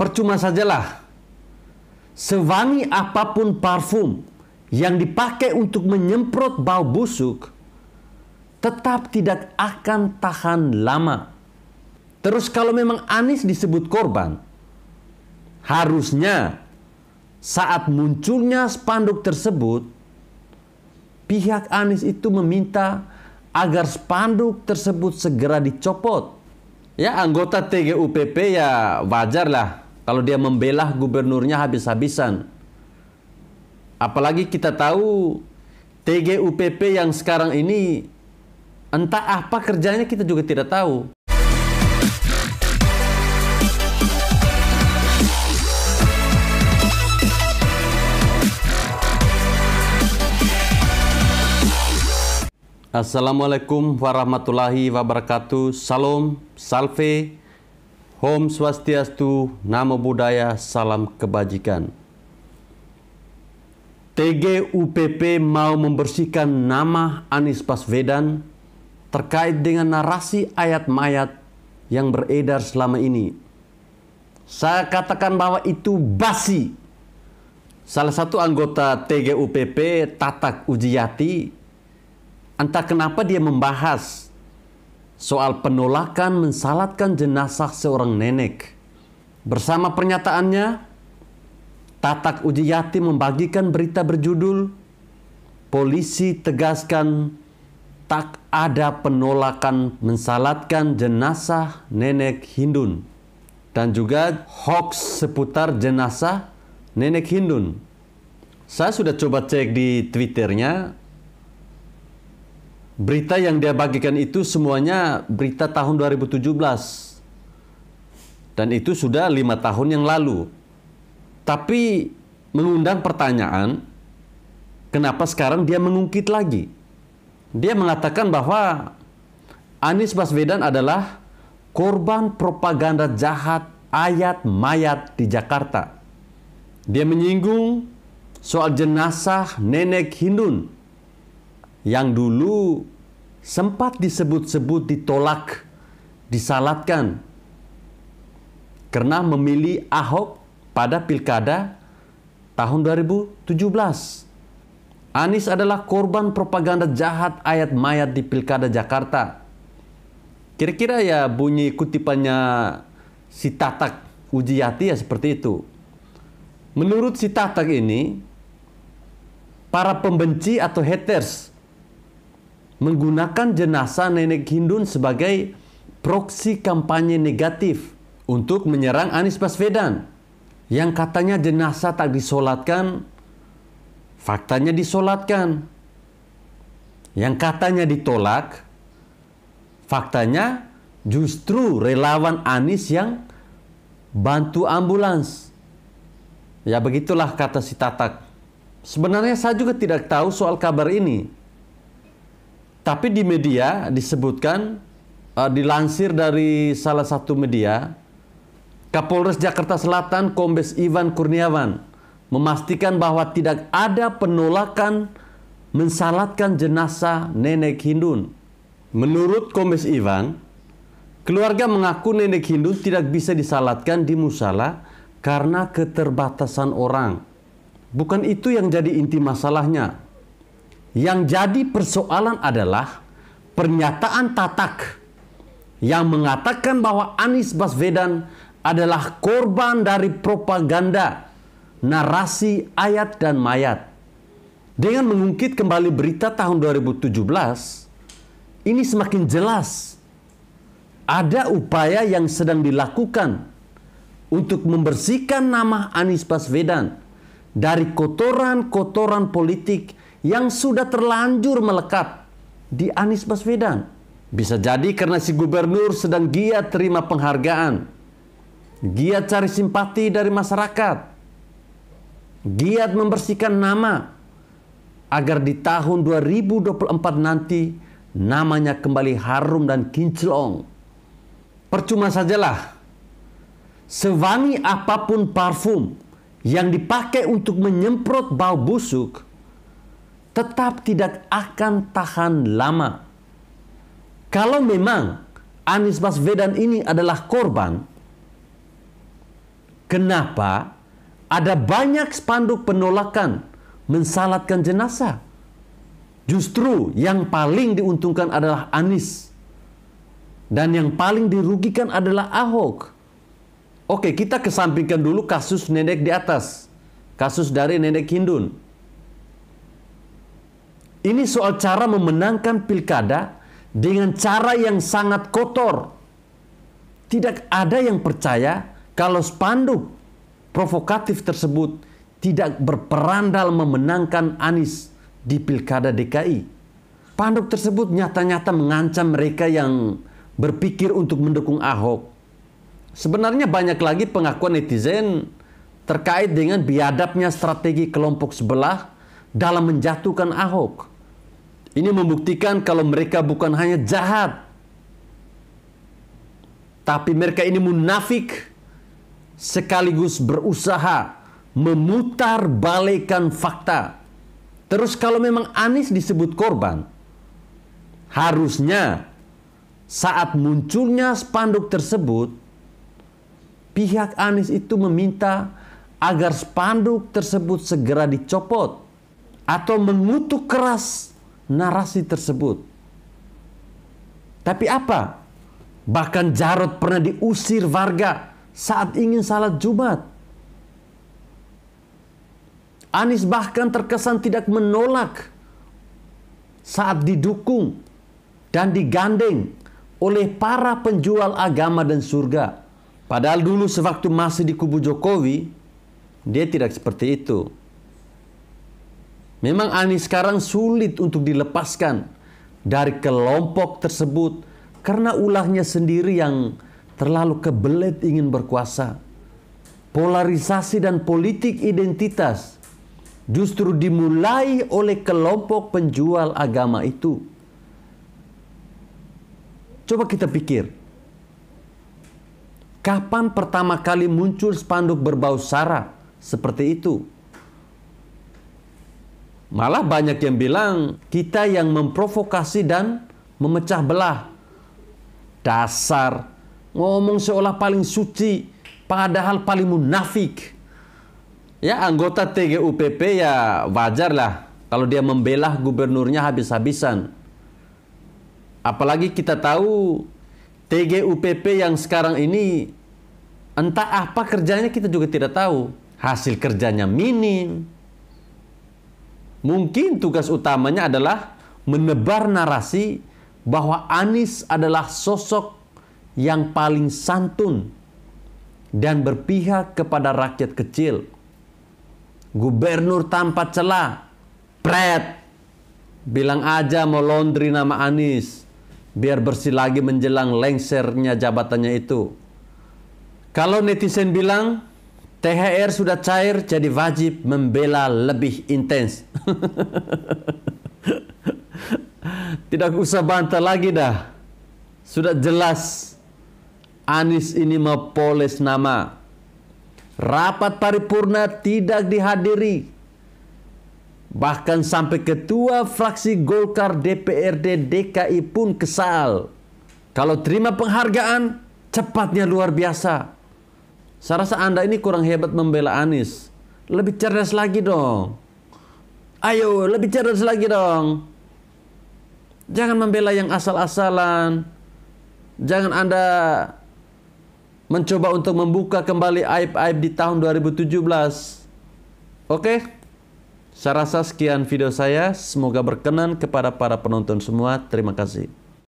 Percuma sajalah, sewangi apapun parfum yang dipakai untuk menyemprot bau busuk, tetap tidak akan tahan lama. Terus kalau memang Anies disebut korban, harusnya saat munculnya spanduk tersebut, pihak Anies itu meminta agar spanduk tersebut segera dicopot. Ya, anggota TGUPP ya wajarlah kalau dia membela gubernurnya habis-habisan. Apalagi kita tahu TGUPP yang sekarang ini entah apa kerjanya, kita juga tidak tahu. Assalamualaikum warahmatullahi wabarakatuh. Salam, salve, Om Swastiastu, Namo Buddhaya, salam kebajikan. TGUPP mau membersihkan nama Anies Baswedan terkait dengan narasi ayat mayat yang beredar selama ini. Saya katakan bahwa itu basi. Salah satu anggota TGUPP, Tatak Ujiyati, entah kenapa dia membahas soal penolakan mensalatkan jenazah seorang nenek. Bersama pernyataannya, Tatak Ujiyati membagikan berita berjudul "Polisi tegaskan tak ada penolakan mensalatkan jenazah nenek Hindun", dan juga hoax seputar jenazah nenek Hindun. Saya sudah coba cek di Twitternya. Berita yang dia bagikan itu semuanya berita tahun 2017. Dan itu sudah 5 tahun yang lalu. Tapi mengundang pertanyaan, kenapa sekarang dia mengungkit lagi? Dia mengatakan bahwa Anies Baswedan adalah korban propaganda jahat ayat mayat di Jakarta. Dia menyinggung soal jenazah nenek Hindun yang dulu sempat disebut-sebut ditolak, disalatkan karena memilih Ahok pada pilkada tahun 2017. Anies adalah korban propaganda jahat ayat mayat di pilkada Jakarta. Kira-kira ya bunyi kutipannya si Tatak Ujiyati ya seperti itu. Menurut si Tatak ini, para pembenci atau haters menggunakan jenazah nenek Hindun sebagai proksi kampanye negatif untuk menyerang Anies Baswedan. Yang katanya jenazah tak disolatkan, faktanya disolatkan. Yang katanya ditolak, faktanya justru relawan Anies yang bantu ambulans. Ya begitulah kata si Tatak. Sebenarnya saya juga tidak tahu soal kabar ini. Tapi di media disebutkan, dilansir dari salah satu media, Kapolres Jakarta Selatan Kombes Iwan Kurniawan memastikan bahwa tidak ada penolakan mensalatkan jenazah nenek Hindun. Menurut Kombes Iwan, keluarga mengaku nenek Hindun tidak bisa disalatkan di musala karena keterbatasan orang. Bukan itu yang jadi inti masalahnya. Yang jadi persoalan adalah pernyataan Tatak yang mengatakan bahwa Anies Baswedan adalah korban dari propaganda narasi ayat dan mayat. Dengan mengungkit kembali berita tahun 2017, ini semakin jelas ada upaya yang sedang dilakukan untuk membersihkan nama Anies Baswedan dari kotoran-kotoran politik yang sudah terlanjur melekat di Anies Baswedan. Bisa jadi karena si gubernur sedang giat terima penghargaan, giat cari simpati dari masyarakat, giat membersihkan nama agar di tahun 2024 nanti namanya kembali harum dan kinclong. Percuma sajalah, sewangi apapun parfum yang dipakai untuk menyemprot bau busuk, tetap tidak akan tahan lama. Kalau memang Anies Baswedan ini adalah korban, Kenapa ada banyak spanduk penolakan mensalatkan jenazah? Justru yang paling diuntungkan adalah Anies. Dan yang paling dirugikan adalah Ahok. Oke, kita kesampingkan dulu kasus nenek di atas. Kasus dari nenek Hindun. Ini soal cara memenangkan pilkada dengan cara yang sangat kotor. Tidak ada yang percaya kalau spanduk provokatif tersebut tidak berperan dalam memenangkan Anies di pilkada DKI. Spanduk tersebut nyata-nyata mengancam mereka yang berpikir untuk mendukung Ahok. Sebenarnya banyak lagi pengakuan netizen terkait dengan biadabnya strategi kelompok sebelah dalam menjatuhkan Ahok. Ini membuktikan kalau mereka bukan hanya jahat, tapi mereka ini munafik sekaligus berusaha memutarbalikkan fakta. Terus kalau memang Anies disebut korban, harusnya saat munculnya spanduk tersebut, pihak Anies itu meminta agar spanduk tersebut segera dicopot atau mengutuk keras narasi tersebut. Tapi apa? Bahkan Jarod pernah diusir warga saat ingin salat Jumat. Anies bahkan terkesan tidak menolak saat didukung dan digandeng oleh para penjual agama dan surga. Padahal dulu sewaktu masih di kubu Jokowi, dia tidak seperti itu. Memang Anies sekarang sulit untuk dilepaskan dari kelompok tersebut karena ulahnya sendiri yang terlalu kebelet ingin berkuasa. Polarisasi dan politik identitas justru dimulai oleh kelompok penjual agama itu. Coba kita pikir, kapan pertama kali muncul spanduk berbau sara seperti itu? Malah banyak yang bilang kita yang memprovokasi dan memecah belah. Dasar ngomong seolah paling suci, padahal paling munafik. Ya, anggota TGUPP ya wajar lah kalau dia membela gubernurnya habis-habisan. Apalagi kita tahu TGUPP yang sekarang ini entah apa kerjanya kita juga tidak tahu. Hasil kerjanya minim. Mungkin tugas utamanya adalah menebar narasi bahwa Anies adalah sosok yang paling santun dan berpihak kepada rakyat kecil. Gubernur tanpa celah, pret, bilang aja mau laundry nama Anies, biar bersih lagi menjelang lengsernya jabatannya itu. Kalau netizen bilang THR sudah cair, jadi wajib membela lebih intens. Tidak usah bantah lagi dah. Sudah jelas Anies ini mau poles nama. Rapat paripurna tidak dihadiri. Bahkan sampai ketua fraksi Golkar DPRD DKI pun kesal. Kalau terima penghargaan, cepatnya luar biasa. Saya rasa Anda ini kurang hebat membela Anies. Lebih cerdas lagi dong. Ayo, lebih cerdas lagi dong. Jangan membela yang asal-asalan. Jangan Anda mencoba untuk membuka kembali aib-aib di tahun 2017. Oke? Saya rasa sekian video saya. Semoga berkenan kepada para penonton semua. Terima kasih.